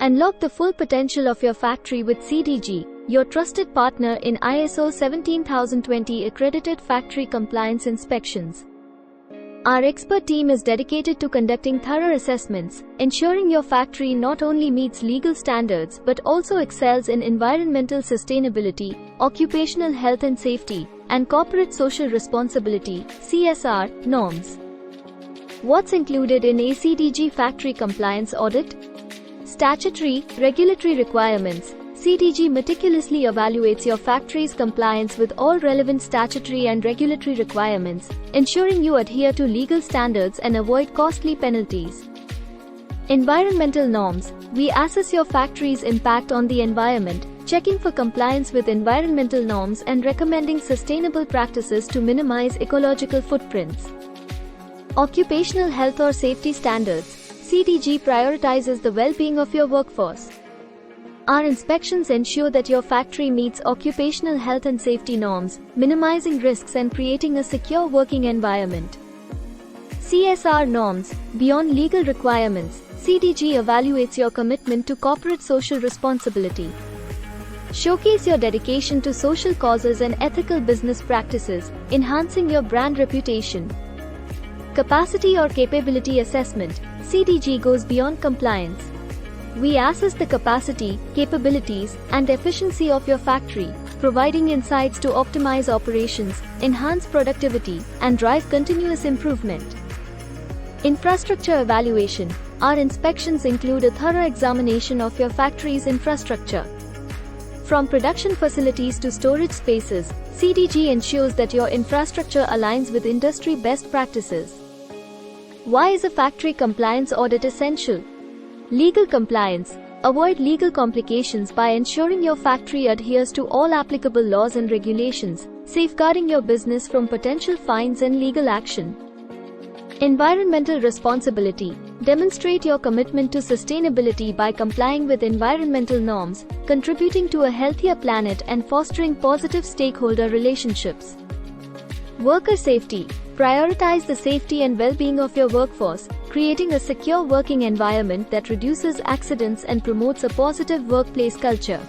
Unlock the full potential of your factory with CDG, your trusted partner in ISO 17020 accredited factory compliance inspections. Our expert team is dedicated to conducting thorough assessments, ensuring your factory not only meets legal standards but also excels in environmental sustainability, occupational health and safety, and corporate social responsibility (CSR) norms. What's included in a CDG factory compliance audit? Statutory, regulatory requirements. CDG meticulously evaluates your factory's compliance with all relevant statutory and regulatory requirements, ensuring you adhere to legal standards and avoid costly penalties. Environmental norms. We assess your factory's impact on the environment, checking for compliance with environmental norms and recommending sustainable practices to minimize ecological footprints. Occupational health or safety standards. CDG prioritizes the well-being of your workforce. Our inspections ensure that your factory meets occupational health and safety norms, minimizing risks and creating a secure working environment. CSR norms. Beyond legal requirements, CDG evaluates your commitment to corporate social responsibility. Showcase your dedication to social causes and ethical business practices, enhancing your brand reputation. Capacity or capability assessment. CDG goes beyond compliance. We assess the capacity, capabilities, and efficiency of your factory, providing insights to optimize operations, enhance productivity, and drive continuous improvement. Infrastructure evaluation. Our inspections include a thorough examination of your factory's infrastructure. From production facilities to storage spaces, CDG ensures that your infrastructure aligns with industry best practices. Why is a factory compliance audit essential? Legal compliance. Avoid legal complications by ensuring your factory adheres to all applicable laws and regulations, safeguarding your business from potential fines and legal action. Environmental responsibility. Demonstrate your commitment to sustainability by complying with environmental norms, contributing to a healthier planet and fostering positive stakeholder relationships. Worker safety. Prioritize the safety and well-being of your workforce, creating a secure working environment that reduces accidents and promotes a positive workplace culture.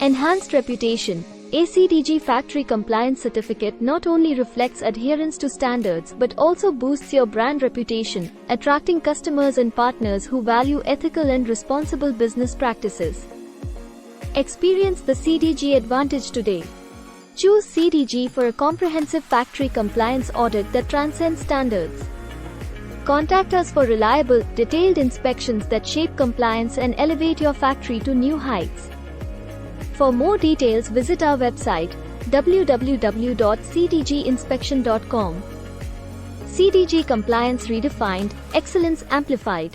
Enhanced reputation. A CDG factory compliance certificate not only reflects adherence to standards but also boosts your brand reputation, attracting customers and partners who value ethical and responsible business practices. Experience the CDG advantage today. Choose CDG for a comprehensive factory compliance audit that transcends standards. Contact us for reliable, detailed inspections that shape compliance and elevate your factory to new heights. For more details, visit our website www.cdginspection.com. CDG Compliance Redefined, Excellence Amplified.